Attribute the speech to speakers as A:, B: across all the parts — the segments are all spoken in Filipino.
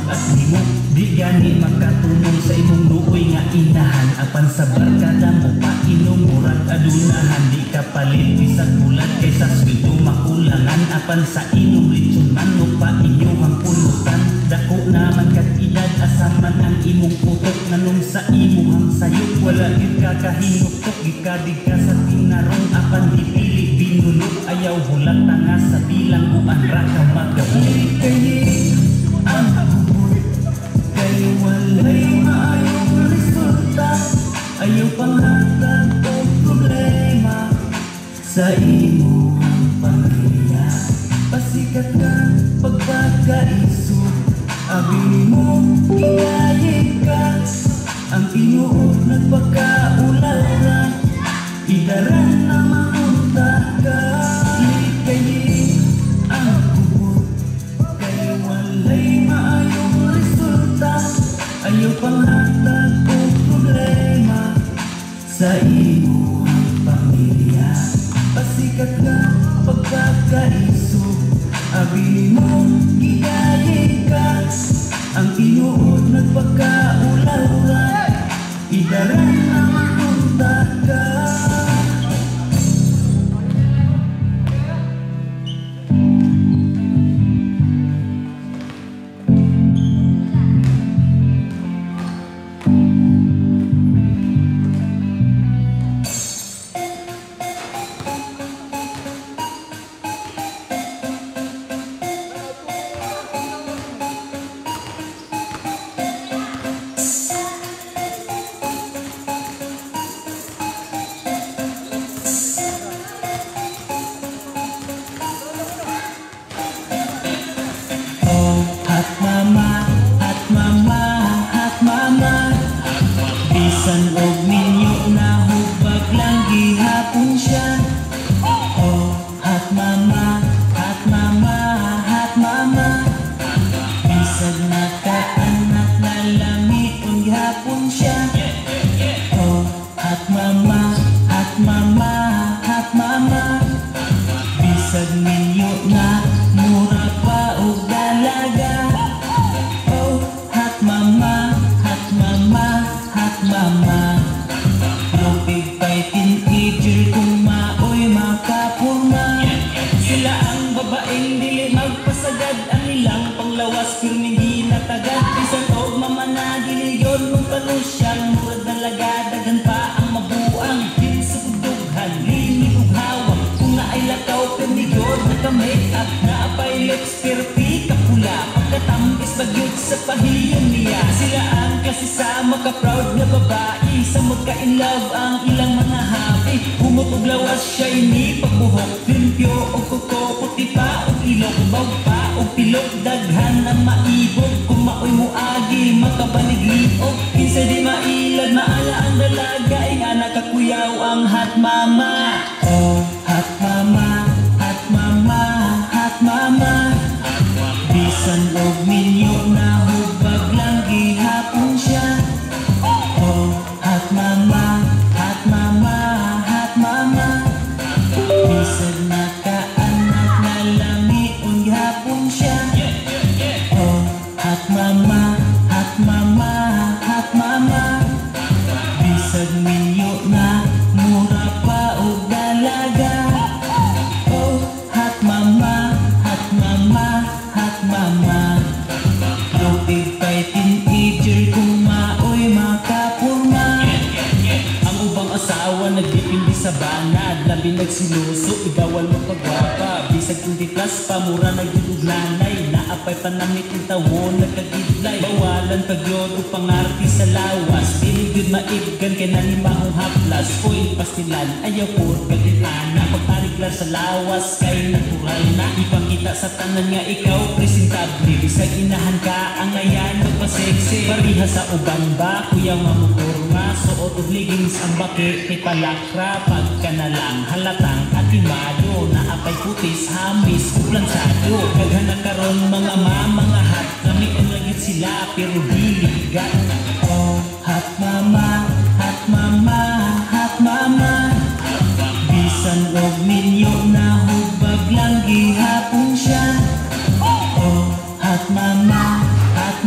A: at nimo. Di gani makatunong sa imong luoy nga inahan. Apan sa barkada mo pa inumurag adunahan. Di ka palit bisag bulat kaysa sweldo makulangan. Apan sa inyong lechon manok pa inyong pulutan. Dako naman kag edad asaman ang imong putok. Nanong sa imuhang sayok wala gid ka kahinuktok. Gikadig ka sa tinarong apan dipili binulog. Ayaw hulat nga sa bilang buan ra ka magabuli. Kay ang hubot kay walay maayong resulta. Ayaw panghatag o problema sa imuhang pamilya. Pasikat ka pagpagkaiso. Abi mo kinayig ka. Ang tinuod nagpagkaularan. Idaran na mamunta ka. Ikayin ang hubot kay walay maayong resulta. Ayaw panghatag o problema sa imuhang pamilya. Pasikat ka pagkakaiso. Abi mo gigayig ka. Ang tinuod nagpagkaularan. Idaran na mamunta ka. Bisan og ninyo na hubag lang gihapon siya. Oh, hot mama, hot mama, hot mama. Bisag nakaanak na lami kung gihapon siya. Oh, hot mama, hot mama, hot mama. Bisag ninyo na mura pa og dalaga. Oh, hot mama, hot mama, hot mama. Lupig pa'y teenager kung maoy makapurma. Sila ang babaeng dili magpasagad. Ang ilang panglawas pirmi ginatagad. Bisan og mamana dili yon mong panusyal. Murad na lagadagan pa ang mabuang. Din sa kudughan, linig ug hawak. Kung naay lakaw pirmi yon naka-make up. Naapay lips perti kapula. Pagkatambis bagyod sa pahiyon niya. Sila ang klase sa maka-proud na babae. Sa magka-in love ang ilang mga happy. Humot og lawas siya ini pagbuhok. Limpyo og kuko, puti pa og ilok. Bawg pa og pilok, daghan ang maibog. Kung maoy mo agi, makabalig-liog. Kinsa di mailad, maala ang dalaga. Nga nakakuyaw ang hot mama. Oh, hot mama, hot mama, hot mama. Bisan og ninyo na hubag lang gihapon siya. Oh, hot mama, hot mama, hot mama. Bisag nakaanak na lami kung gihapon siya. Oh, hot mama, hot mama, hot mama. Bisag ninyo na mura pa og dalaga. Oh, hot mama, hot mama, hot mama. Lupig pa'y teenager kung maoy makapurma. Ang ubang asawa nagdipindi sa banad. Labi nagsiluso, ibawal mo pagwapa. Bisag 20 plus pa, mura nagduduglanay. Naapay panamit yung tawon, nagkagidlay. Bawalan pagyod o pangarti sa lawas. Binigod maibgan kay nanimahong haplas. Oil pastilan, ayaw por kagilana. Pagpariglar sa lawas, kay natural na. Ipakita sa tanan nga ikaw presentable. Bisag inahan ka, ang ayan magpa-sexy. Pariha sa uban ba, kuya mamukurma. Suot og leggings ang baki, kay palakra. Pagka na lang halatang atimado. Naapay putis, hamis, plansado. Kaghana karon mga mga hot. Lamian langit sila, pero diligat. Oh, hot mama, hot mama, hot mama. Bisan og ninyo na hubag lang gihapon siya. Oh, hot mama, hot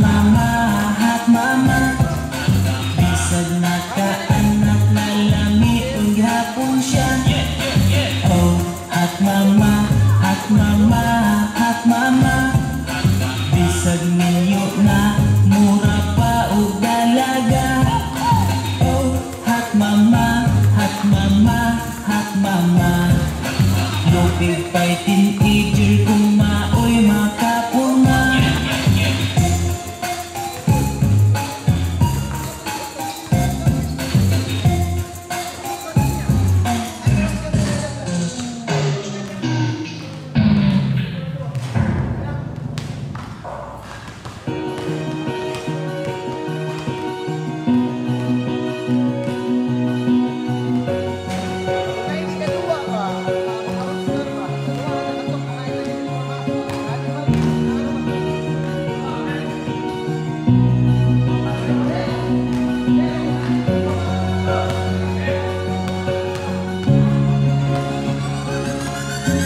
A: bisag ninyo na mura pa o dalaga. Oh, hot mama, hot mama, hot mama. Lupig pa'y teenager kung maoy makapuna.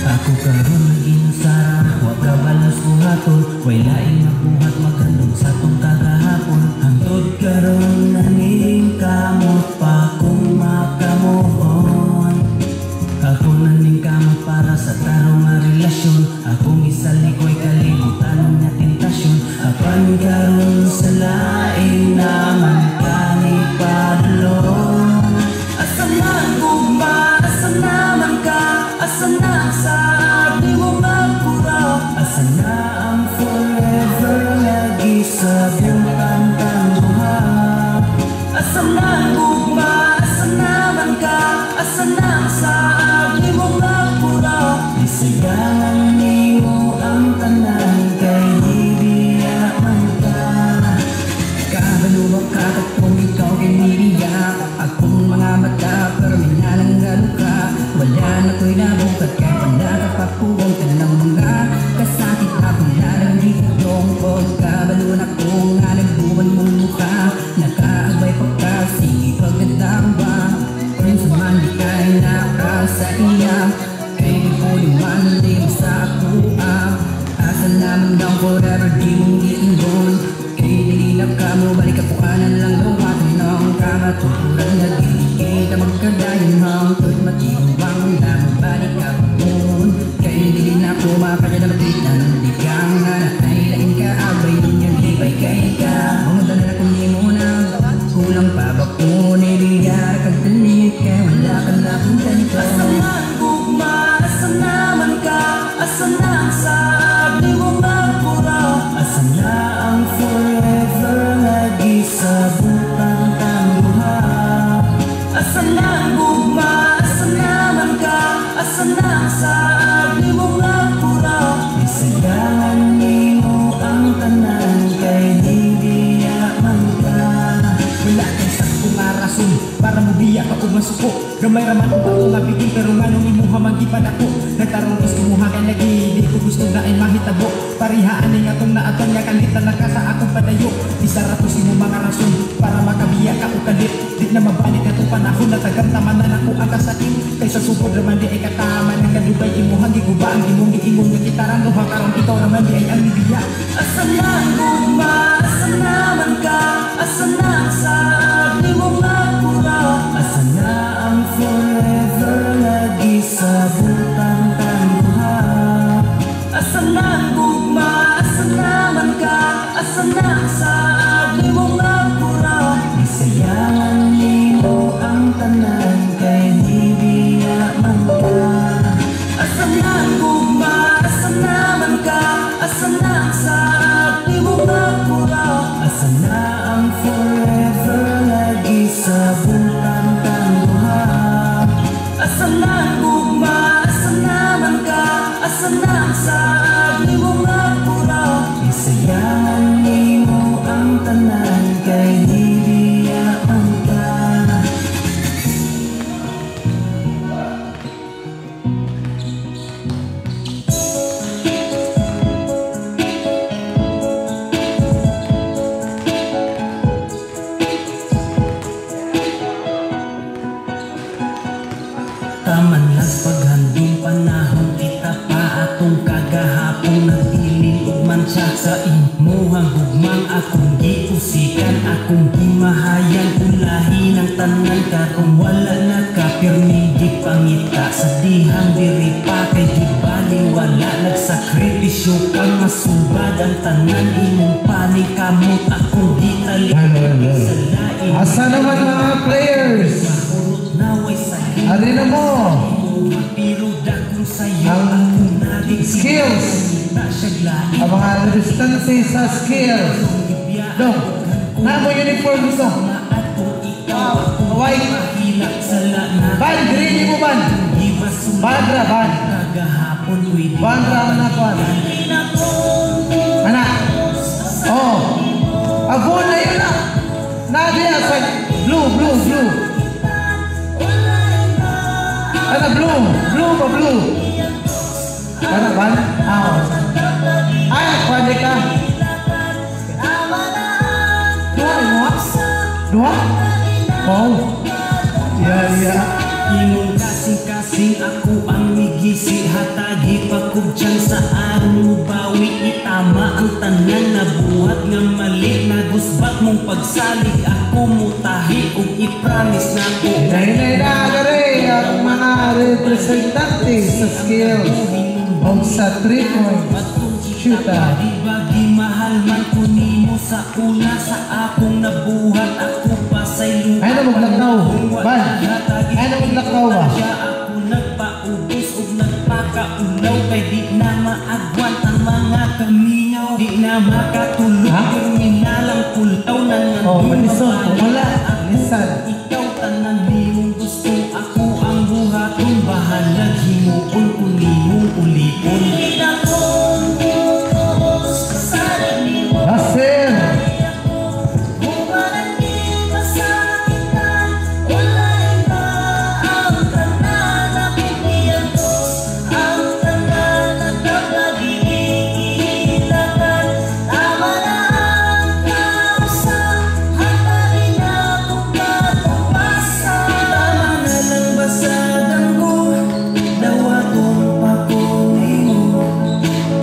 A: Ako karon nag-inusara, wa ka balas buhaton. Way laing mabuhat magandong sa tong kagahapon. Hangtod karon naning kamot pa kung makamuhon. Ako naning kamot para sa tarong nga relasyon. Akong isalikoy kalimutan nga tentasyon. Apan karon sa laing naman kani padlon. Asa man gugma, asa naman ka, asa na sa di mo magpura. Asa na ang forever lagi sa buntang tangguha. Asa man gugma, asa naman ka, asa na sa di mo magpura. Isigangan nimo ang tanan kay hibiya man ka. Kabalubak ka kung ikaw kay nibiya. Akong mga mata pero minalanggan ka. Wala na ko'y nabukat kay panagapapugong ka ng mga kasakit. Akong larang dito yung pagkabalun ako nga nagbuwan mong mukha. Nakaabay pa ka, sige pagkandang ba? Kung saman di ka'y nakasa iya, kay di po liman din sa ako asa naman daw forever di mong iingon. Kay dililap ka mo, balik ako kanan lang gawatin ng kamaturan. Nagigigit ang magkadayon hangtod matibang na mabalik ka noon. Kay dili na ako makakaya na matitan. Di ka nga na ay lain ka, abay nun yan ibay kay ka. Mga dala na kung di mo na kulang pa ba ko niliyar kagdalit kay wala ka na kung ganito. Asa man gugma, asa naman ka, asa na sa di mo magpura. Asa na ang forever lagi sa butang tangguha. Asa na gugma, asa naman ka, asa na sa di mo magpura. Isigangan nimo ang tanan kay hibiya man ka.
B: Wala kay sakto nga rason para mubiya ka kung masuko. Gamay raman ang bato nga bigin pero nga nung imuha magipan ako. Nagtarong gusto muha kay lagi, di ko gusto na ay mahitabo. Parihaan ay nga tong naatong nga kalita na ka sa akong padayo. Isara to si mo mga rason para makabiya ka o kalit. Di na mabalik na itong panahon na tagantaman na ako ang kasakit. Kaysa supod raman di ay kataman ng galubay imuhang giguba ang imong giingong nga kitaran. Luha karon ikaw raman di ay ang nibiya.
A: Asa na gugma, asa naman ka, asa na sa di mo magpura. Asa na ang forever lagi sa butang tangguha. Asa na gugma, asa naman ka, asa na sa di mo magpura. Isayangan nimo ang tanan kay hibiya man ka. Asa na gugma, asa naman ka, asa na sa di mo magpura. Asa na ang forever lagi sa butang tangguha. Asa na gugma, asa naman ka, asa na sa di mo magpura. Isayangan nimo ang tanan kay hibiya man ka. Taman lang paghandong panahon kita pa atong kagahapon nagilin ug mansa sa imuhang gugmang akong giusikan akong gimahayan ulahi ng tanan karong wala na ka pirmi gipangita sa dihang diri pa kay gibali wala nagsakripisyo Presyo kang masubad ang tanan imong panig kamot akong gitali sa lain.
C: Asa naman mga players?
A: Mahurot naway sa
C: Alin na mo?
A: pero dakong sayo
C: Ang
A: akong naging
C: skills.
A: na siyaglain.
C: Ang mga resistance sa skills. Dong, na mo uniform gusto.
A: At kung ikaw akong
C: White.
A: mahilak sa lana
C: Ban, green mo ban. Bandra, ban.
A: Kagahapon pwede
C: Bandra man ako. Anak. Oh. Abon na yun na. Nadia sa blue. Ano blue? Blue ba blue? Ano ban? Ah. Ay, pwede ka. Dua? Oh. Yeah.
A: Imong kasing-kasing ako ang migisi hatagi pagkubtyan sa amo bawi itama ang tanan na buhat nga mali nagusbat mong pagsalig ako mutahi ug i-promise na ko
C: Hinay na agari ang mga representante sa skills o sa 3-point shooter.
A: Di mahal man ko nimo sa una sa akong nabuhat ako pa say lupa.
C: Ay na maglakaw, ban. Ay na maglakaw ba?
A: Ako nagpaubos ug nagpakaulaw kay di na maagwan ang mga kamingaw. Di na makatulog yung minalang pulaw na
C: Oh, malisod. Wala. Lisan.
A: ikaw tanan nimong gusto ako ang buhaton bahalag himuon kung nimong ulipon.
C: Nasir.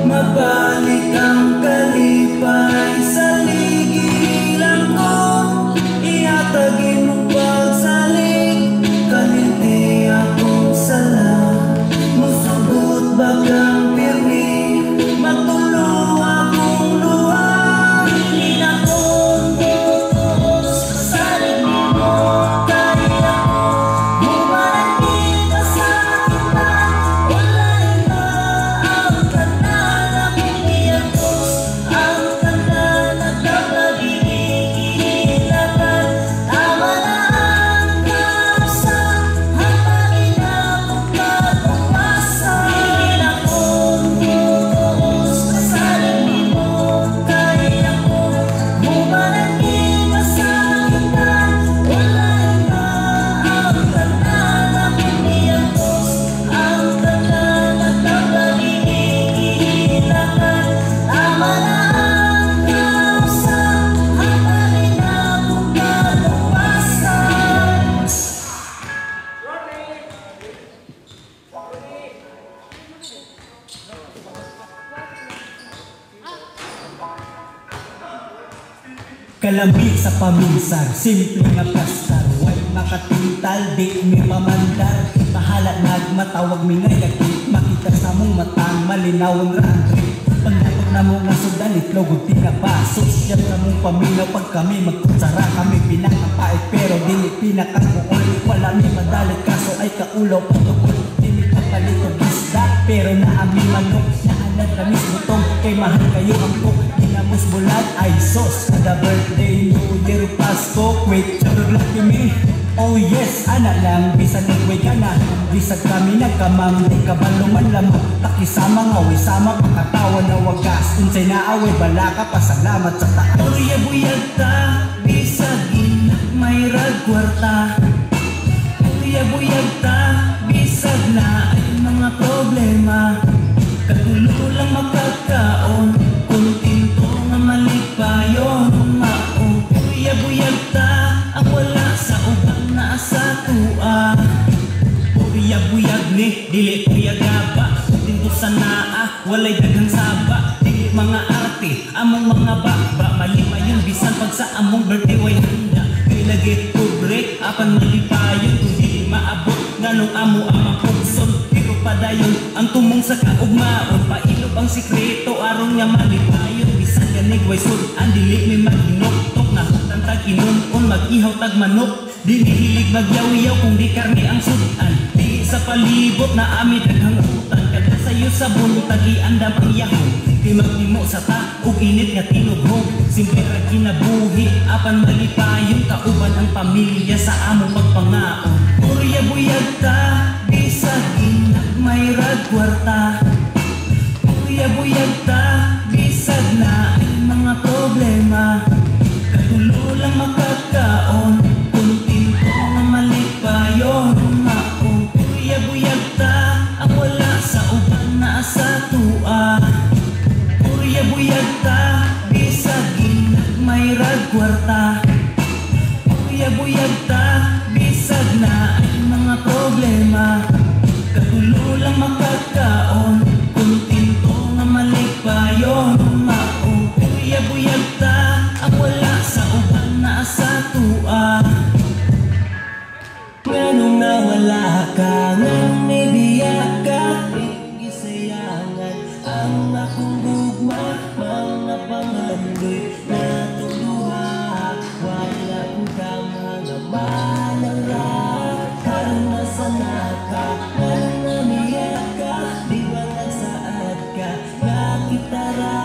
A: Mabalik ang kalipay sa ligilan ko. Ihatagin mong pagsalig, kalinti akong sala. Musugot bagang pirmi, matulong akong luha. Hindi na kong butos, kasalig mo kaya ko. Bumarangin ka sa kita, wala iba ang tanan akong iyatos. Ang tanan at nagpapagigilitan, tama na ang kausa, hatagin akong pagpapasa. Hindi na kong butos, kasalig mo kaya ko. Bumarangin ka sa kita, wala iba ang tanan akong iyatos. Ang tanan at nagpapagigilitan, tama na ang kausa, hatagin akong pagpapasa. Kalamig sa paminsar, simple nga pastar. Way makatintal, di mi pamandar. Bahala nagmatawag mi ngay kakit. Makita sa mong matang, malinawang rantri. Pagdapat na mo nga sudan, itlog o tinabaso. Siyan na mong paminaw, pag kami magkutsara. Kami pinakapait, pero dili pinakakuol. Wala mi madalit, kaso ay kaulaw patukol. Dili kapalit o isda, pero naami manok. Naanad kami butong, kay mahal kayo ang cook. Ginamos bulat ay sos. Kada birthday, New Year, Pasko, wait, charot lang kami. Oh yes, anak lang, bisag nagway ka na. Bisag kami nagkamang, di ka baluman lamang. Takisama nga, way sama, pakatawa na wagas. Unsay naaway, bala ka, pasalamat sa taas. Buyag ta, bisag inak may ragkwarta. Buyag ta, bisag na ay mga problema. Katulo lang magkakaon, kuntinto nga malipayon. Buyag ta, ang wala sa ubang na sa tua. Buyag ni, dili buyagaba. Tinto sa naa, walay daghang saba. Dili mga arte, among mga bakba. Malima yun, bisan pag sa among birthday way handa. Lagi kubre, apan malipayon. Kung di maabot, nganong amo ang mapugson. Pero paday dayon ang tumong sa kaugmaon. Pailog ang sikreto aron nga malipayon. Bisan ganig way sudan dili may maghinok-tok. Nahutan tag inunon mag-ihaw tag manok. Di hilig magyaw-yaw kung di karne ang sudan. Di sa palibot na amit naghangutan. Kada sayo sa buntag iandam ang yahon. Di magtimo sa ta ug init nga tinughog. Simple ra kinabuhi apan malipayon. Kauban ang pamilya sa among pagpangaon. Urya buyag ta bisag may ragkwarta. Urya buyag ta bisag na ay mga problema. Katulo lang makakaon kuntinto nga malipayon maong. Urya buyag ta ang wala sa uban na sa tua. Urya buyag ta bisag may ragkwarta. Urya buyag ta bisag na ay mga problema. Katulo lang makakaon kuntinto nga malipayon maong. Urya buyag ta ang wala sa uban na sa tua. Nganong nawala ka, nganong nibiyak ka, gisayangan ang akong gugma. Mga pangandoy na tuluha, wala kong kamanga manara. Karong nasana ka, nganong namiyak ka, di ba nagsaad ka, nakitara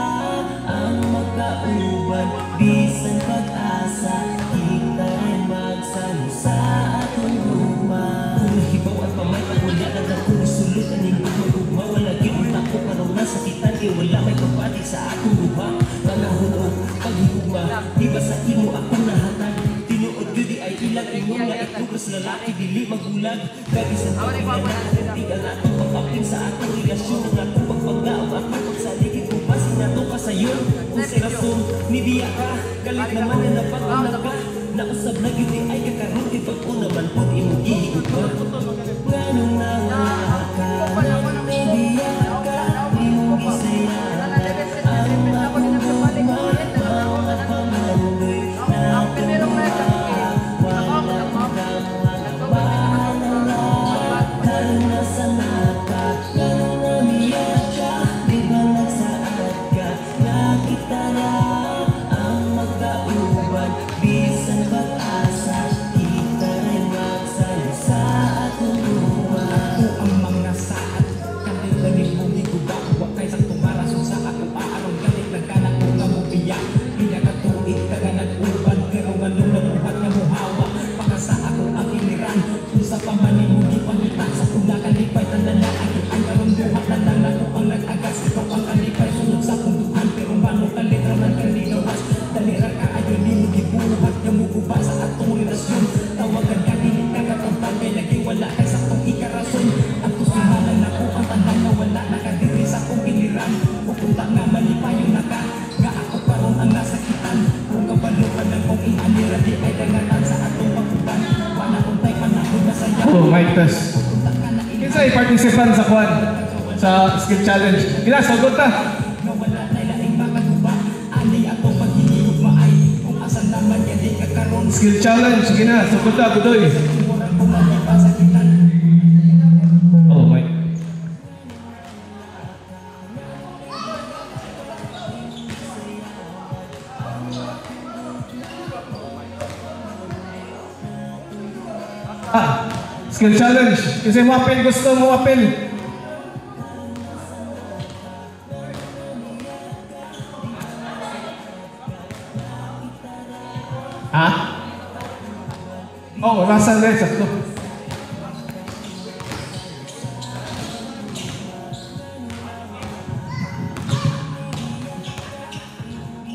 A: ang magkauban. Bisan pag-asa, kita rin magsalo sa atong gugma. Kung hibaw at pamay, wala na akong sulot. Aning gugma, wala giunta ko parang nasakitan. Eh wala may kapatid sa akong gugma. Panahon o paghigugma, di ba sa imo akong nahatag. Tinuod yun di ay ilang imong na itubos lalaki, dili magulag. Kagisan pa rin na nakakuntig ang atong pagkapin sa atong relasyon. Ang atong pagpaglaong akong pagsaligid kung pasin na to ka sa'yo. Kung si rason, nibiya ka, galit naman na napag-unag ka. Nausap na yun di ay kakaroon, di pag-unaman po di mo gihigog ka. Nganong nawala ka, nganong nibiya ka, di mo gisayangan ang akong gugma. Mga pangandoy na tuluha, wala kong kamanga manara. Karong nasana ka, nganong namiyak ka, di ba nagsaad ka, nakitara ang magkauban. Bisan pag-asa, kita rin magsalo sa atong gugma.
B: Ako ang mga saat, kanil-kanil mong iguba. Huwag kayo sa tumarason sa ako aarong galit na kanak ko nga mo biyak. Pinakatuig ka nga nag-uban, pero nga nung nabuhat nga mo hawa. Baka sa ako ang iniran, kung sa pamanin mo di pangitan. Sa kung nakalipay, tanda na ang karong buhat na lang ako ang nag-agas. Ikaw ang kalipay, sunod sa kunduhan, pero mano kalitra man kaligawas. Dalira ka ayon, di mo gibuhat, yamuguba sa atong relasyon. Tawagan ka, dilit ka katantang, kay lagi wala kay sa kong ikarason. Ang kusumalan ako ang tandang na wala nakadiri sa kong iniran. Pupunta nga malipayon na ka, nga ako parang ang nasakitan. Kung kabalo ka ng kong inanira, di ay dangatan sa atong pagkuban. Wala kong tay panahon na saya.
D: Oh, mic test. Kinsay participant sa kwan sa skill challenge. Kila sagot ta.
B: Nga wala na laing makaguba, ani atong paghihigog maay. Kung asan naman yan di kakaroon.
D: Skill challenge. Sige na, sagot ta, Budoy.
B: Murang kumalipa sa kitan.
D: Oh, mic. Skill challenge. Kasi mo apel, gusto mo apel. Ha? Oh, nasa rin, sakto.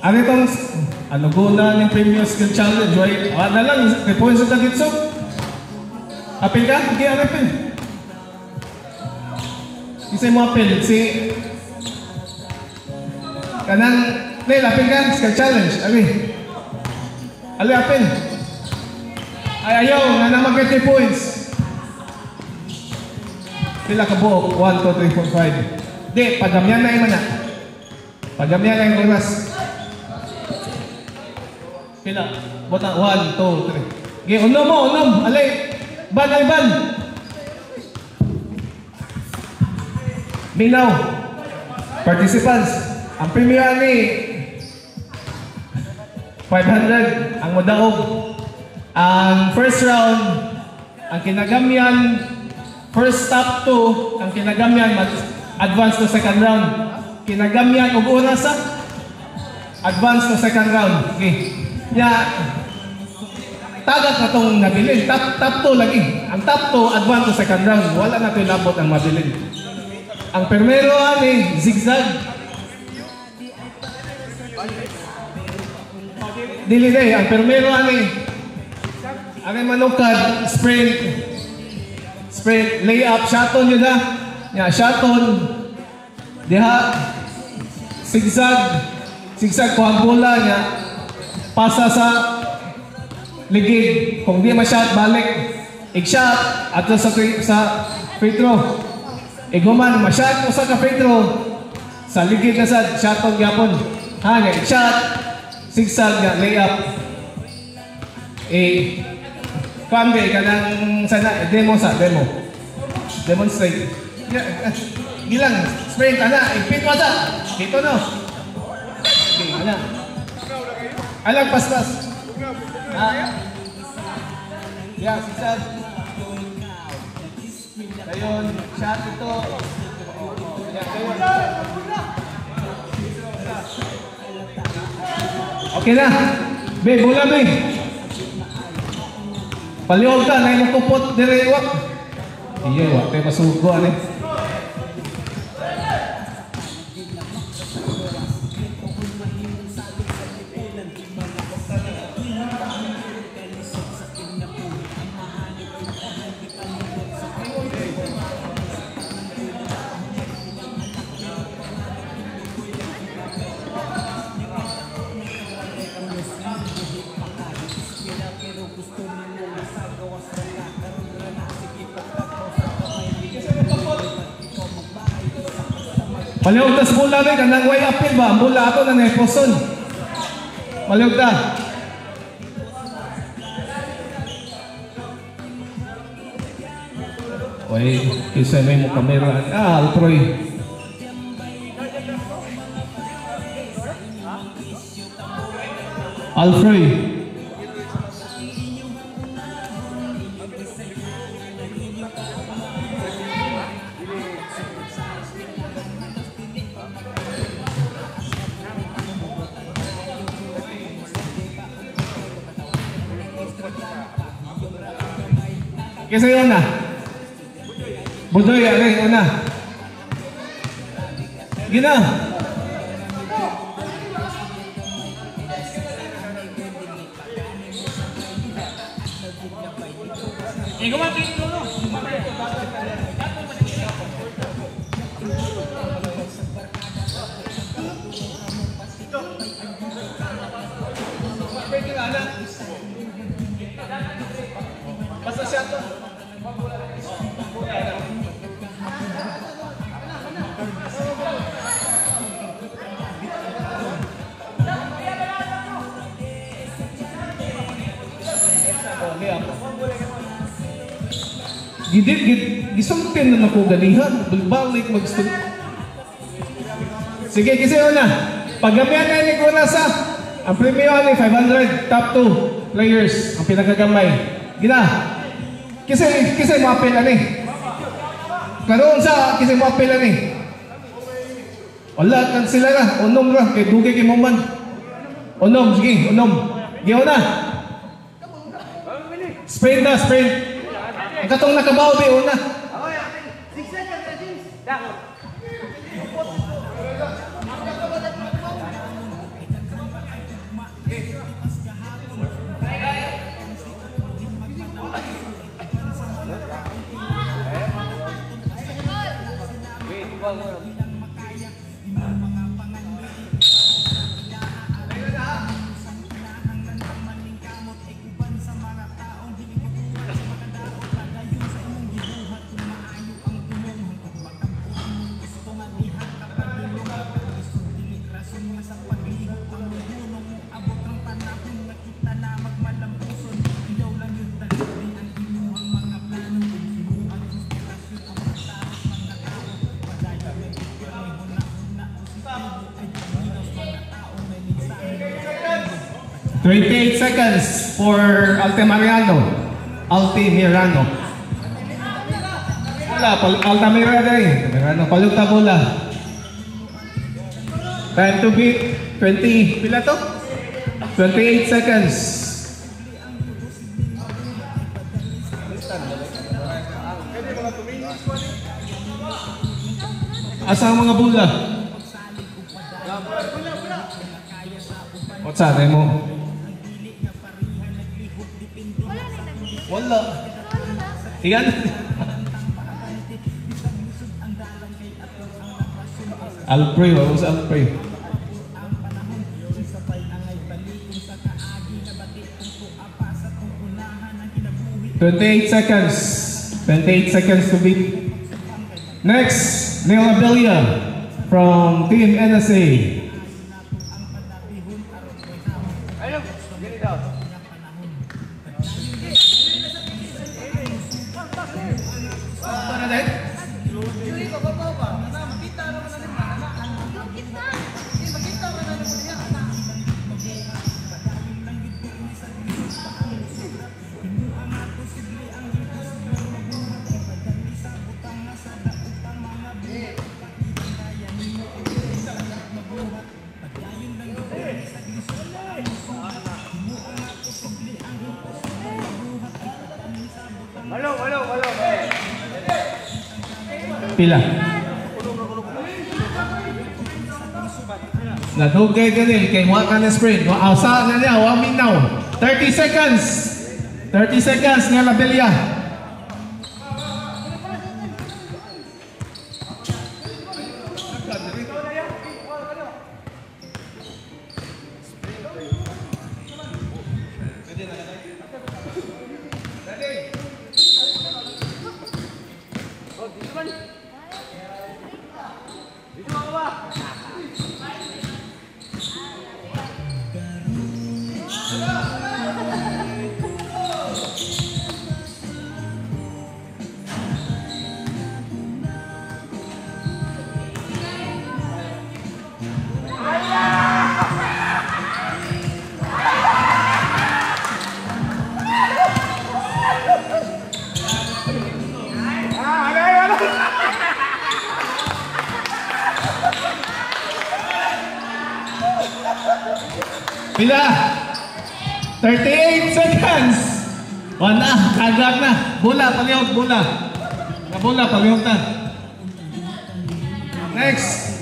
D: Ano itong ano guna ng premium skill challenge? Na lang, may points sa tagitsok. Apel ka? Sige, apel. Isa mo apel. Si kanang Nel, apel ka? Skill challenge. Ali, apel. Ay, ayaw. Nga na mag-30 points. Pila ka buhok? 1, 2, 3, 4, 5. Di, pagamyan na yung mana. Pagamyan na yung oras. Pila? Bota, 1, 2, 3. Okay, unom mo, unom. Alay. Ban, ay ban. Minaw. Participants. Ang premium ni 500 ang modaog. Ang first round, ang kinagamyan, first top 2, ang kinagamyan advance to second round. Kinagamyan og una sa advance to second round. Okay. Tagat na itong nabilin. Top 2 lagi. Ang top 2 advance to second round. Wala na ito labot ang mabilin. Ang primero ani zigzag. Dili day. Ang primero ani manukad sprint. Sprint layup shotton yun na. Shotton. Diha zigzag. Zigzag ko ang bola niya. Pasa sa ligid. Kung di ma-shot, balik. I-shot at sa free throw. Iguman, ma-shot mo sa free throw. Sa ligid na sa shotton gyapon. I-shot. Zigzag nga, layup. Kambi ka ng sana, demo. Demonstrate. Gilang, sprint, ipit mo sa. Dito no. Okay, alang paspas. Zigzag. Dayon, shot ito. Okay na. Be, bola be. Paliwag ka, na yung kupot dire wak. Iya, wak tayo masugo Maliwag ta sa bola be, kanang way uphill ba? Ang bola ato na naiposon. Maliwag ta. Oy, isa may mo kamera. Altroy. Alfrey. Kasi yun na. Budoy, una. Gina. Basta siya to. Gisultin na ako ganihan. Balik mag-stop. Sige, kasi una. Paggamihan na ni Kuna sa ang premium ni 500 top 2 players ang pinagagamay. Gina. Kasi mo apel ani. Karon sa kasi mo apel ani. Wala kan sila na unom ra kay dugay kay Muman. Unom sige, unom. Giyo na. Sprint na, sprint. Ang katong nakabaw be una. 28 seconds for Altamirano. Altamirano, palugta bola. Time to beat, 20, pila to? 28 seconds. Asa ang mga bola? What's that, mo? Wala. Iyan. I'll pray. What was I'll pray? "28 seconds. 28 seconds to beat. Next, Neil Abilia from Team NSA. Pila. Nadugay ganil kay wa ka na sprint. Asa na niya, wa minaw. 30 seconds. 30 seconds Neil Abilia. Pila? 38 seconds. Wala, kagag na. Bola, palihog, bola. Bola, palihog na. Next.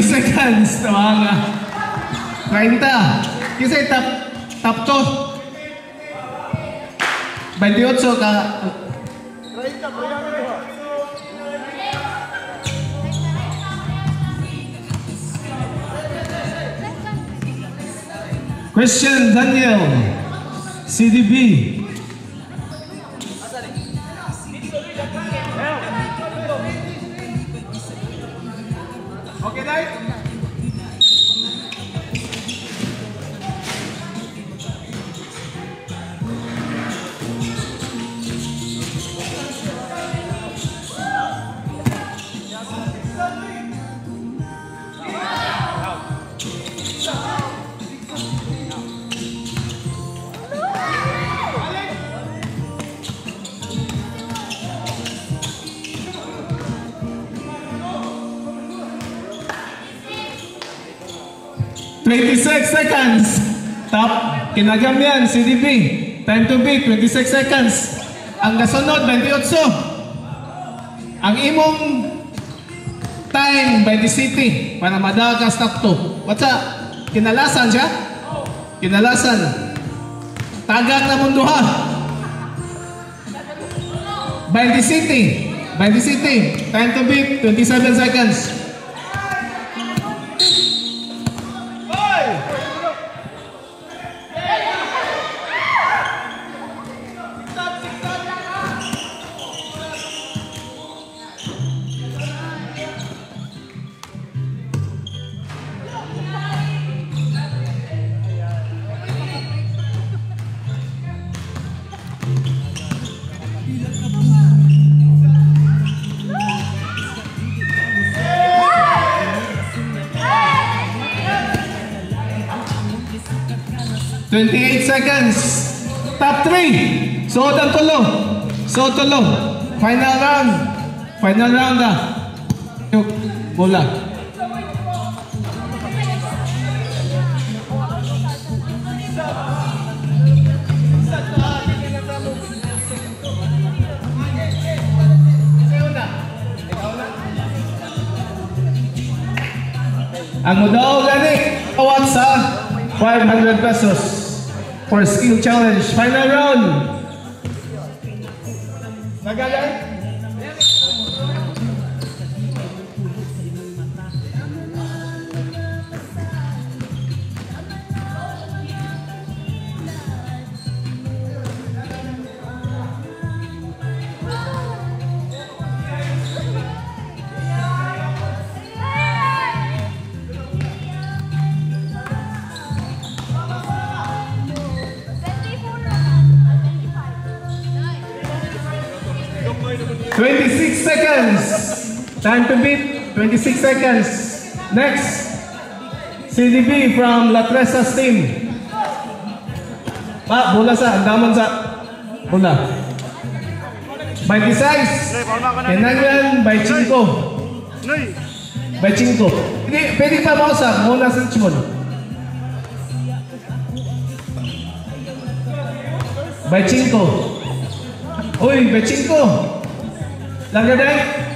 D: Seconds, tawag 30. Kasi top 2. 28 ka. Christian Daniel, CDB. Okay, night. "26 seconds. Top. Kinagam yan, CDB. Time to beat, 26 seconds. Ang kasunod, 28. Ang imong time by the city para madala ka stop 2. What's up? Kinalasan siya? Kinalasan. Tagak na mundo ha. By the city. By the city. Time to beat 27 seconds. 28 seconds. Top 3. Suot ang tulo. Suot tulo. Final round. Final round na. Bola. Ang mudaw gani awat sa 500 pesos for skill challenge. Final round. Nagalan? 26 seconds. Time to beat. 26 seconds. Next, CDB from La Tresa's team. Bola sa, andaman sa. Bola. By the size. Kenangan by 5. By 5. Pwede pa mo sa, muna sa Richmond. By 5. Uy, by 5. Langgar dai.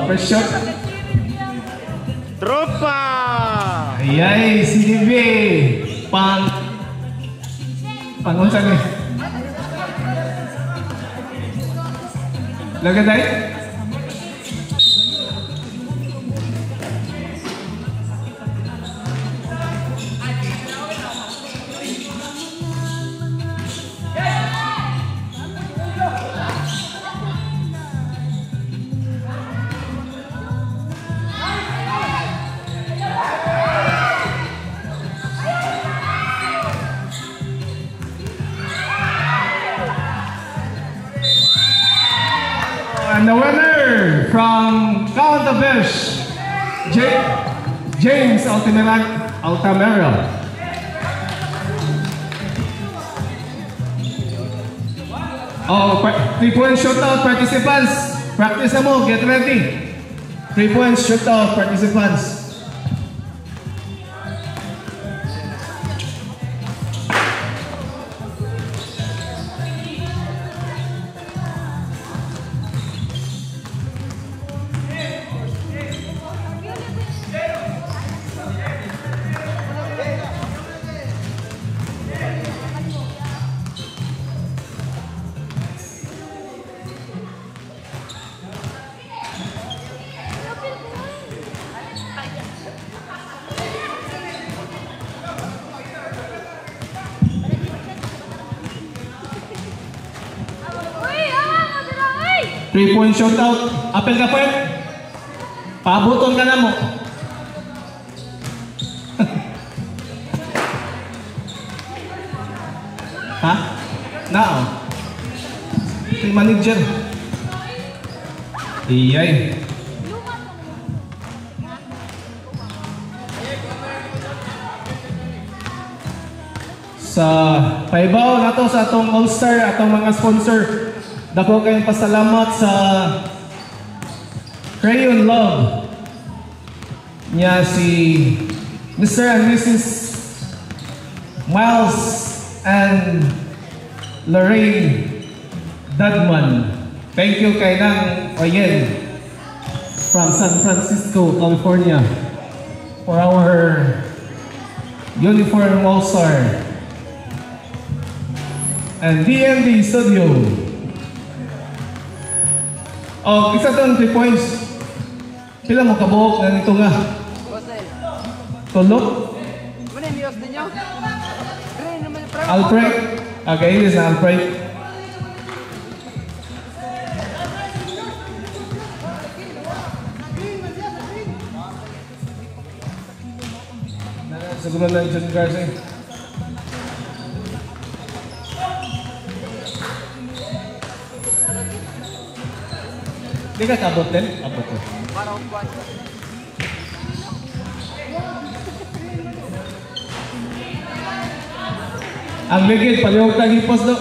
D: First shot.
E: Tropa!
D: Ayay, CDB. Pangunsa ni. Lagay tayo. And the winner from Count of Fish, James Altamira. Oh, 3-point shootout participants. Practice na mo, get ready. 3-point shootout participants. Three-point shootout. Apel ka, Pwet. Pabuton ka na mo. Ha? Nao. Ito yung manager. Iyay. Sa paibaw na to sa atong All-Star, atong mga sponsor, dako kayong pasalamat sa Crayon Love niya si Mr. and Mrs. Miles and Lorraine Dudman. Thank you kay Nang Oyen from San Francisco, California for our uniform All-Star. And DMD Studio. Oh, isa itong 3 points. Pila mo kabuok na nito nga? Tulog? Alfred? Okay, it is Alfred. Siguro na yung John Garcia. Di ka kabot din? Abot ko. Ang ligid, palihog tag ipos do.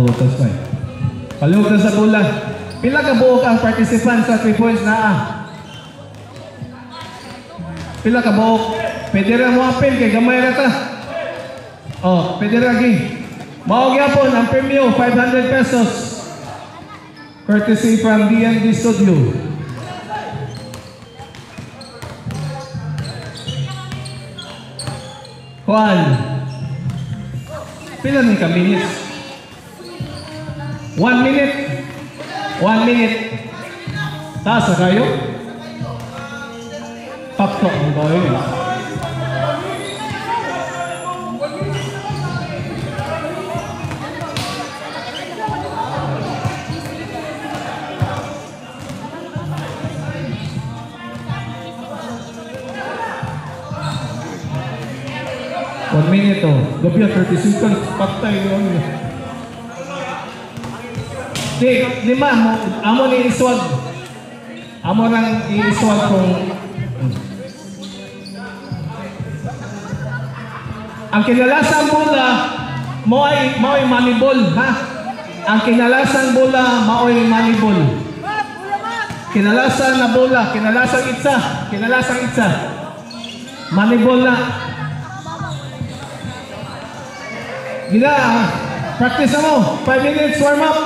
D: Oh, that's fine. Palihog na sa bola. Pila ka buok ang participant sa 3 points na Pila ka buok. Pwede rin mo apel kay gamay na ta. Oh, pwede rin lagi. Maog yapon ang premyo, 500 pesos. Courtesy from DMD Studio. Juan. Pila ng ka-minutes? 1 minute. 1 minute. Taas na kayo? Pakto ang gawin. One minute oh. Gabi 30 seconds. Paktay yun. Di ma, amo ni iswag. Amo nang iiswag kung ang kinalasang bola mao'y manibol, ha? Ang kinalasang bola mao'y manibol. Kinalasan na bola, kinalasang itsa. Manibol na. Gila, practice mo. 5 minutes warm up.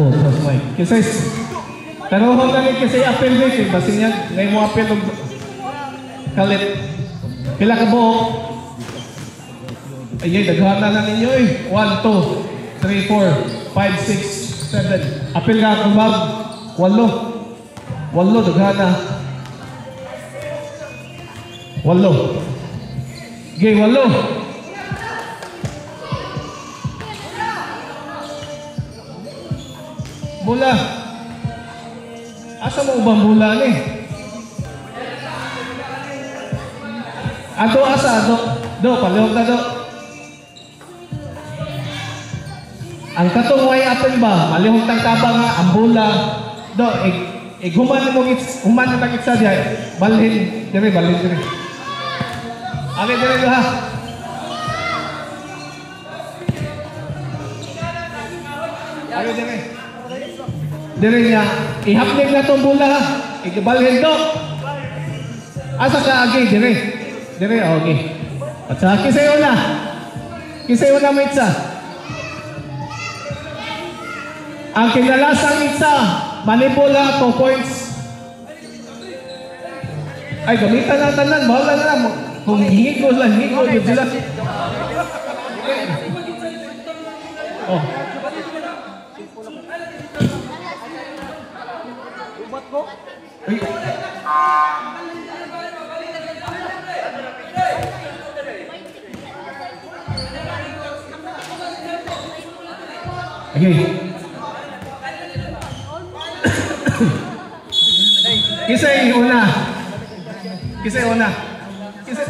D: Oh, tapos Mike. Kasi, pero kung kami kasi apel din, eh. Basta niya, ngayon mo apel ng kalit. Pila ka buhok? Ayun, naghana na ninyo eh. 1, 2, 3, 4, 5, 6, 7. Apel ka kung bag. 8. 8, naghana. 8. Okay, 8. Bula. Asa mo ubang bula ni? Ado asa ado. Do palihog na do. Ang katong way apel ba? Malihog tang taba nga ang bula. Do human mo human na kitsa diay. Balhin dire. Ale dire ha. Ayo dire. Dire niya, ihapnig na itong bula ha. Ikibalhin do. Asa ka agi, dire. Dire, okay. At sa kisayo na. Kisayo na may itsa. Ang kinalasang itsa, manipula 2 points. Ay, gamitan na tanan. Bahala na lang. Kung hingig ko lang, hingig ko yun sila. Oh. Ay. Okay. Kisay una. Kisay una. Kisay.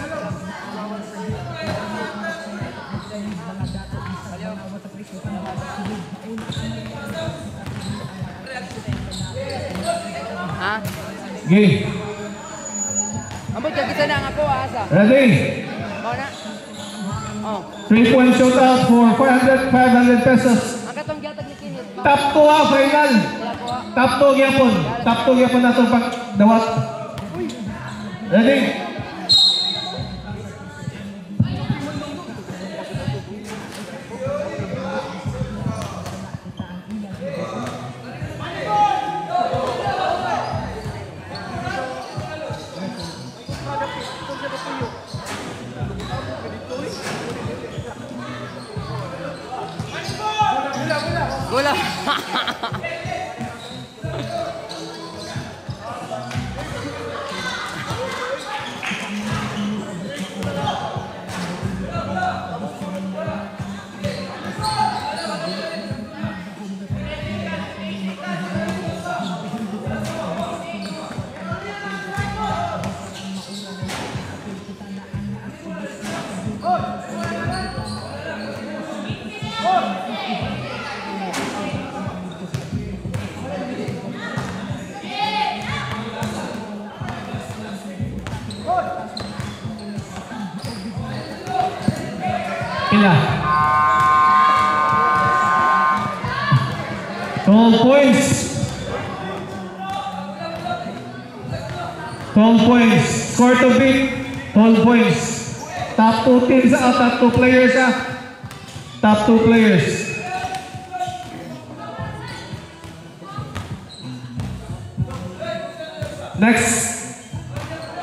E: Ha?
D: Okay.
E: Amot ka kita na ang ako asa.
D: Ready?
E: Mau na. Oh.
D: 3-point shootout for 500 pesos.
E: Ang katong gihatag ni Kinit.
D: Top 2 ha, final. Top 2 gyapon. Top 2 gyapon na itong pagdawat. Ready?
E: Gula.
D: Pila. 12 points. 12 points. Score to beat. 12 points. Top 2 teams, top 2 players. Top 2 players.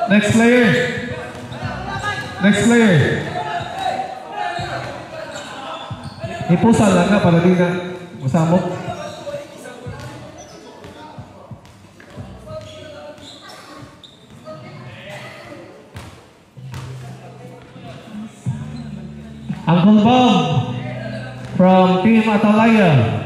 D: Next player. Next player. Ipusan lang na para di na masamok. Uncle Bob from Team Atalaya.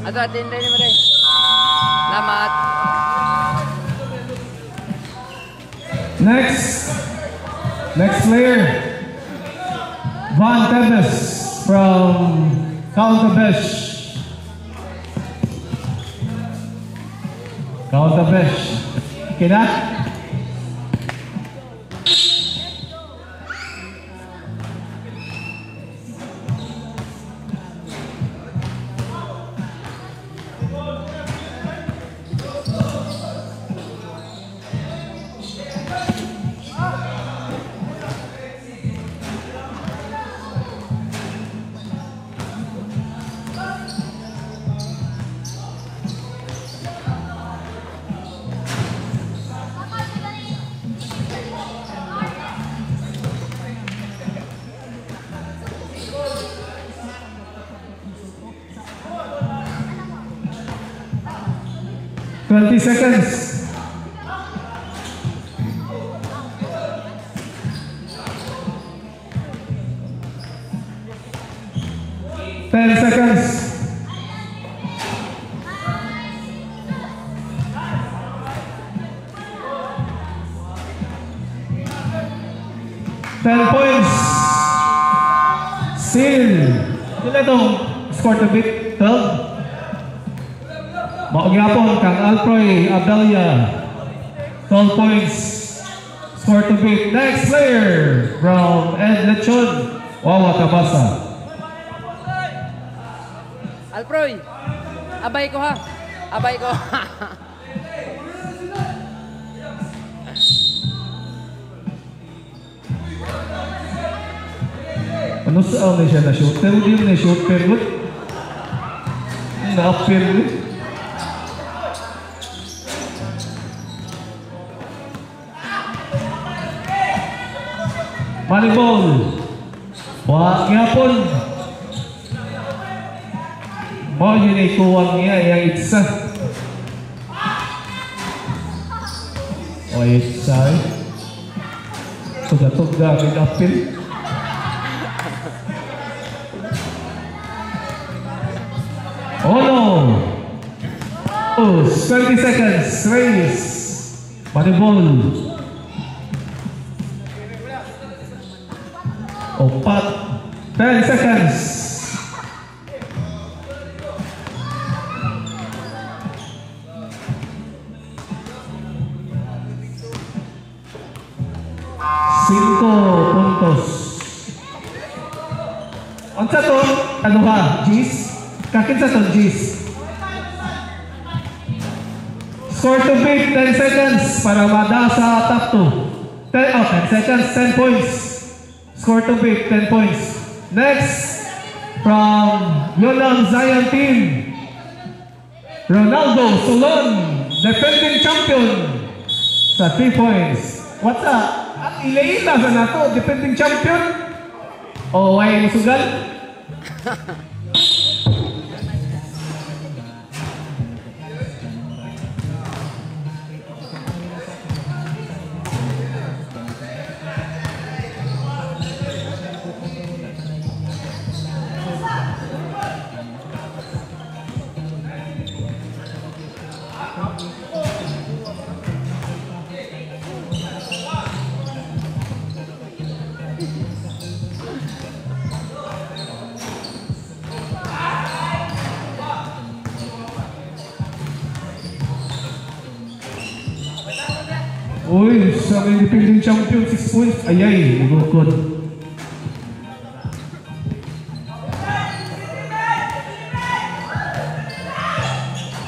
E: Ato, tinday ni mo rin. Salamat.
D: Next player, Von Tebes from Caltabesh. Caltabesh. Kina? Twenty seconds. Ten seconds. 10 points. Seal. Sila itong score to beat 12. Maugapon kang Alproy Abelia. 12 points. Score to beat. Next player from Ed Lechon. Wawa Tabasa.
E: Alproy, abay ko ha. Abay ko.
D: Ano saan na siya na shooter? Hindi na shooter mo. Na-appear mo. Volleyball. Wag yapon. Mau yun ay kuwang niya yang itsa. O itsa eh. Tuga-tuga pinapil. Oh no! Oh, 20 seconds. Race. Volleyball. Opat. 10 seconds. Cinco puntos. Ang sa to, ano ka? G's? Kakin sa to, G's. Score to beat, 10 seconds para mada sa top 2. 10 seconds, 10 points. Score to beat, 10 points. Next, from Yonang Zion team, Ronaldo Solon, defending champion sa 3 points. What's up? At ilaila sa nato, defending champion? O way musugal? Uy, sa may defending champion, 6 points. Ayay, nagukod.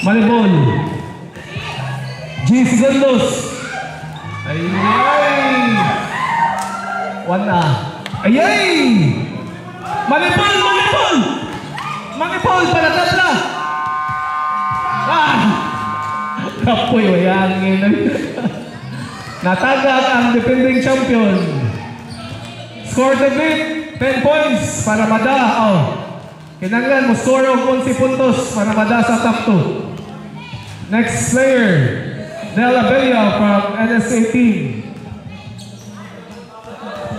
D: Volleyball. G. Segundos. Ayay. 1 na. Ayay. Volleyball, volleyball. Volleyball, palatat na. Ah! Kapoy, wayangin. Natagak ang defending champion. Score the beat, 10 points para mada. Oh. Kinanglan mo score of 11 puntos para mada sa top 2. Next player, Della Bella from NSA team.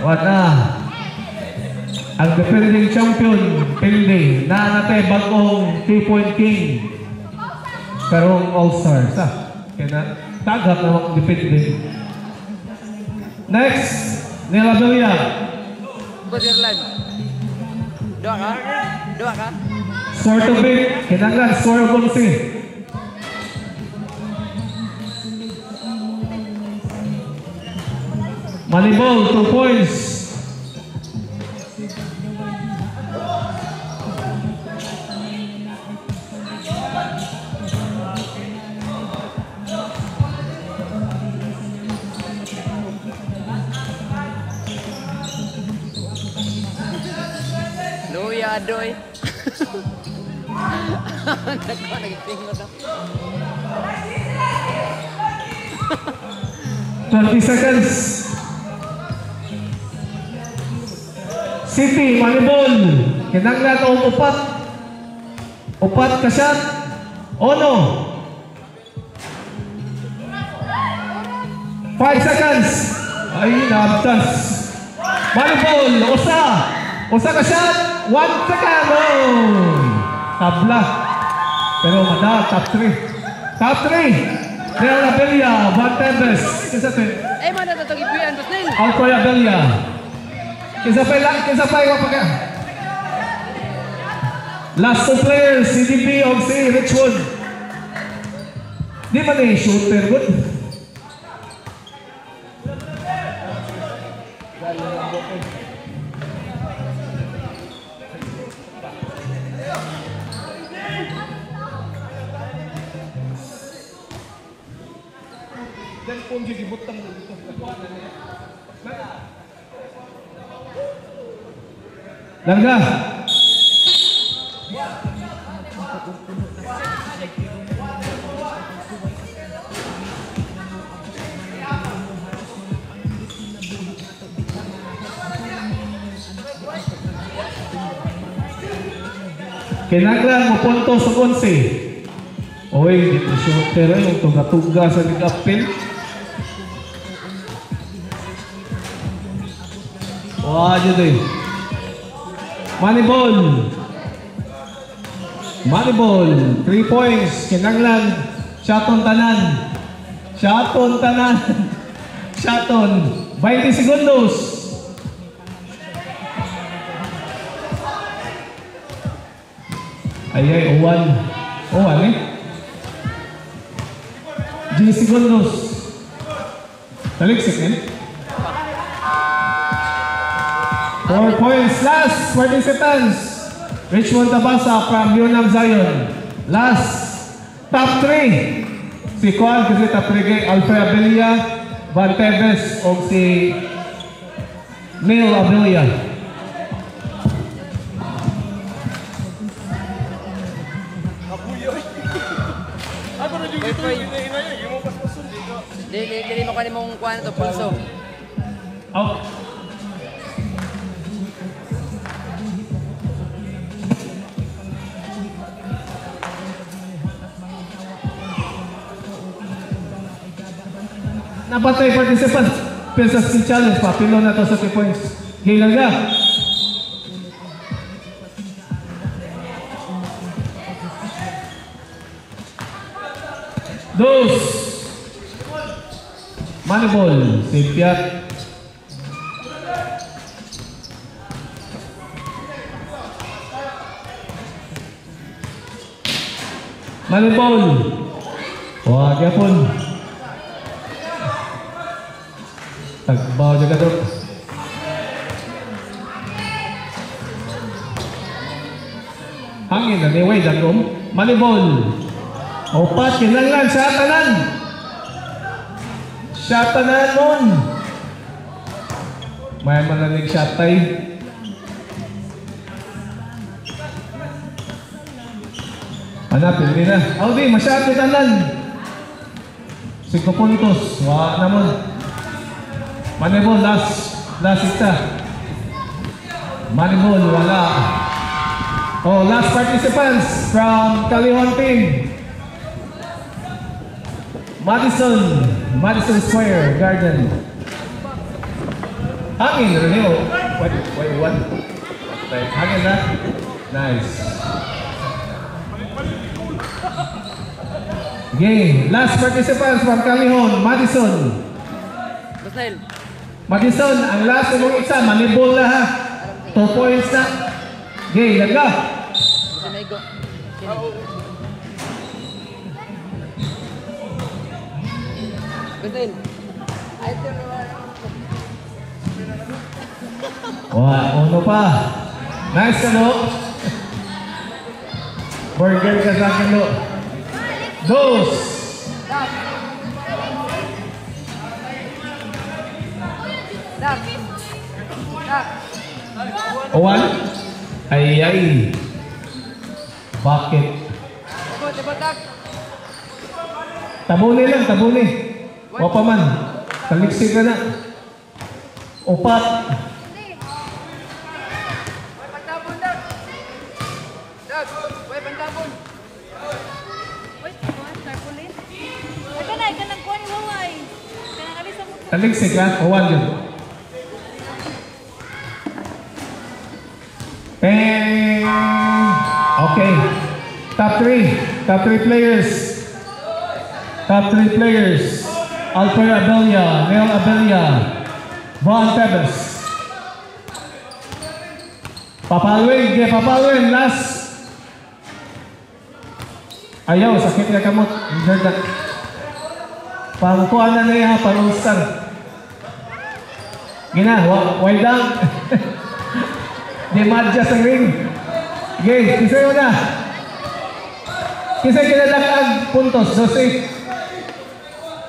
D: What na? ang defending champion, Pilde, na natay bagong 3-point king. Karong All-Stars. Kaya na, tagap na mga defending. Next, Nela Belia.
E: Butterland. Dua ka? Dua ka?
D: Score to beat. Kinanglan, score of Bonsi. Manibol, 2 points.
E: Luya, adoy. Nagtingog ako.
D: 20 seconds. City, Manibol. Kinanglan o upat. Upat ka shot. Ono. 5 seconds. Ay, nabtas. Manibol, usa. Usa ka shot. 1 second. Oh. Tabla. Pero mada, top 3. Top 3. Nela Belia, Van Tebes.
E: Eh, mana tatong ibuyan, Basnil?
D: Alcoya Belia. Kinsa pa yung pagka. Last 2 players, CDP o si Richwood. Di man na yung shooter, good. Larga. Kinanglan mo punto sa 11. Oy, dito shooter yung tuga-tuga sa nag-apil. Wah, jadi. Manibol. Manibol. 3 points. Kinanglan. Shaton tanan. Shaton tanan. Shaton. 20 segundos. Ay, uwan. Uwan eh. 10 segundos. Taliksik eh. 4 points. Last 40 seconds. Richmond Tabasa from Yunam Zion. Last. Top 3. Si Juan kasi top 3 kay Alfred Abilia, Van Tebes o si Neil Abilia.
E: Dili mo kanimong kuha na to, pulso.
D: Out. Napatay participants. Pesa skill challenge. Papilo na to sa 3 points. Hilang ka. Dos. Manibol. Simpiat. Manibol. Wah, gapon. Tagbaw jaga dok. Hangin na niway dagom. Manibol. Opat kinanglan sa tanan. Sa tanan nun. May manalig syatay. Hanapin din na. Audi, masyati tanan. 5 puntos. Wala naman. Manibol, last isa. Manibol, wala. Oh, last participants from Kalihon team. Madison Square Garden. Hangin, Reneo. Wait, one. Right, hangin na. Nice. Okay, last participants from Calihon, Madison.
E: Basnel.
D: Madison, ang last mong isa, manibol na ha. 2 points na. Okay, lagla.
E: Sinaigo. Basnel. Ay, ito naman.
D: Wow, uno pa. Nice kalo. Burger ka sa kalo. Dos.
E: Dap. Dap. Dap.
D: One. Ay. Bakit?
E: Tibot, dap.
D: Tabuni lang, tabuni. Wapa man. Taliksi ka na. Upat.
E: Pagtabon, dap. Dap. Uy, pagtabon.
F: Wait, tarpaulin. Ika na kuha ni Waway. Kanang alis ang muto.
D: Taliksi ka. One yun. Okay. Top 3 players. Top 3 players. Alper Abella, Neil Abella, Von Tebes. Papalwin, last. Ayaw, sakit na kamot. Injured na. Pangkuhan na niya, pang-all-star. Gina, wild down. Di madya sa ring. Okay, kisay mo na. Kisay kinalakad puntos. Dosi.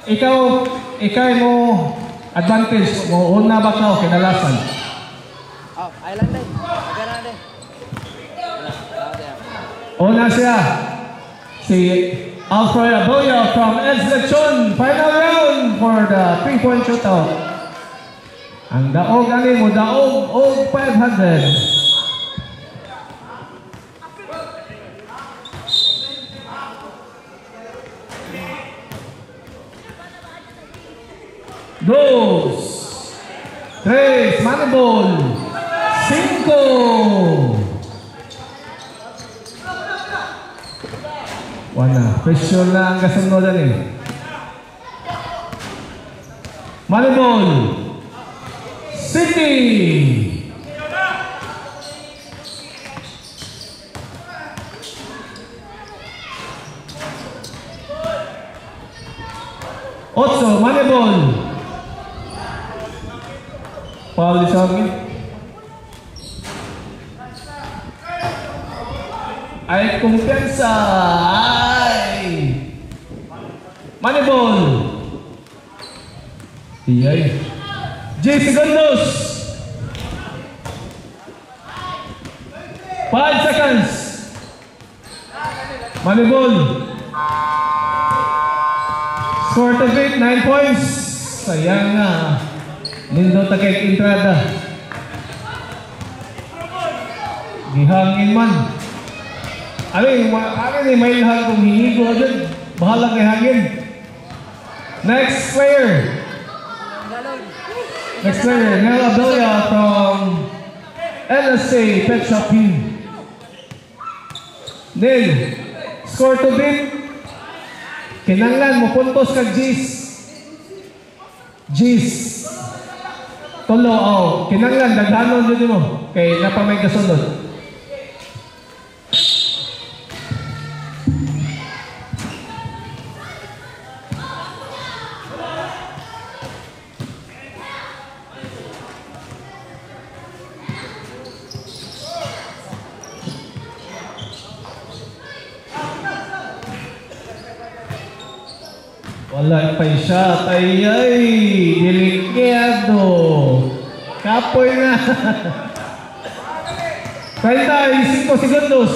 D: Ikaw mo advantage. Mo una ba ka o kinalasan?
E: Oh, island din. Magana din.
D: Una siya. Si Alfred Aboya from Eds Lechon. Final round for the 3-point shootout. Ang daog mo, daog 500. Dos, tres, manibol, 5. Wala, pressure na ang kasunod eh. Manibol, City. Otso, manibol. Paul di Soggy. Ay kumpiyansa. Ay. Manibol. Iyay. J. Segundos. 5 seconds. Manibol. Score to beat, 9 points. Sayang na. Nindo takay entrada. Gihangin man. Aling may lahang kung hinigo dyan. Bahala kay hangin. Next player. Neil Abella from LSA Pet Shop Team. Neil, score to beat. Kinanglan mo puntos kag G's. Tolo, kinanglan, daghanon dito mo. Kay napamay kasunod. Wala pa shot. Ay, delikado. Kapoy na. 35 segundos.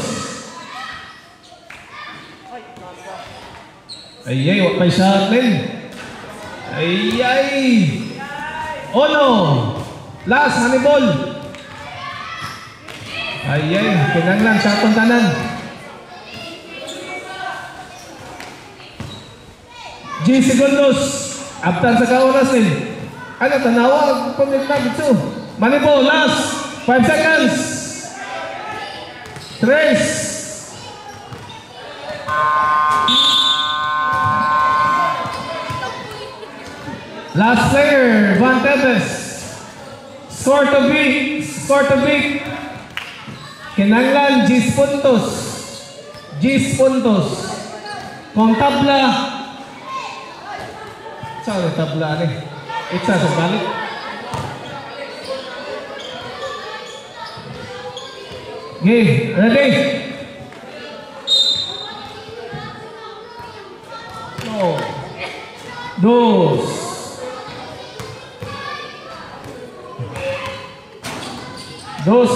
D: Ay, wala pa shot din. Ay. Ono. Last, manibol. Ay, kinanglan sa atong tanan. G segundos. Abtan sa kauras din. Ano, tanawag. Pumit na dito. Manibol, last. 5 seconds. Tres. Last player, Juan Tevez. Score to beat. Kinanglan, 10 puntos. 10 puntos. Kung tabla, saan tabla ni? Isa sa balik. Okay, ready? No. Dos. Dos.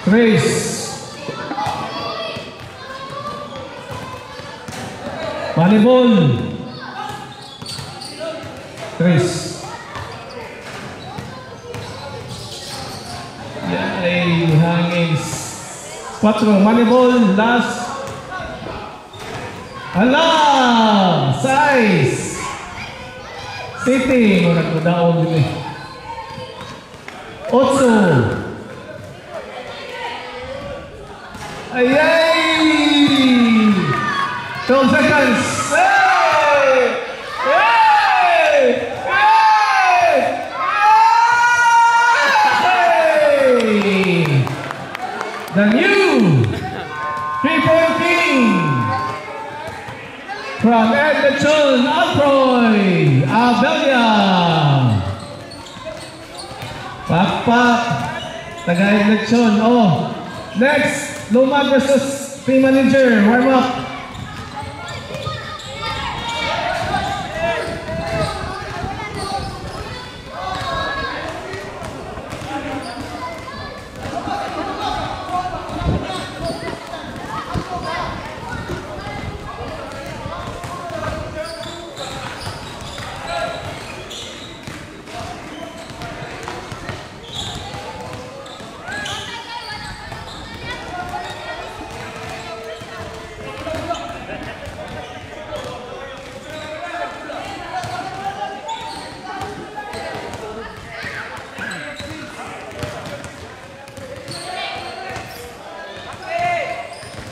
D: Tres. Volleyball. Tres. Yay, hanging. 4. Volleyball. Last. Hala! Size! City. Murag ko daon din eh. 8. Ayay! 12 seconds. Hey! Hey! Hey! Hey! The new 3-point king from Edmonton, Alfroy, Abelia. Pak. Taga-Edmonton. Oh. Next, Luma versus team manager. Warm up.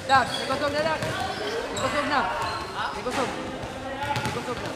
E: Dak, ikosog na dak. Ikosog na. Ikosog. Ikosog na.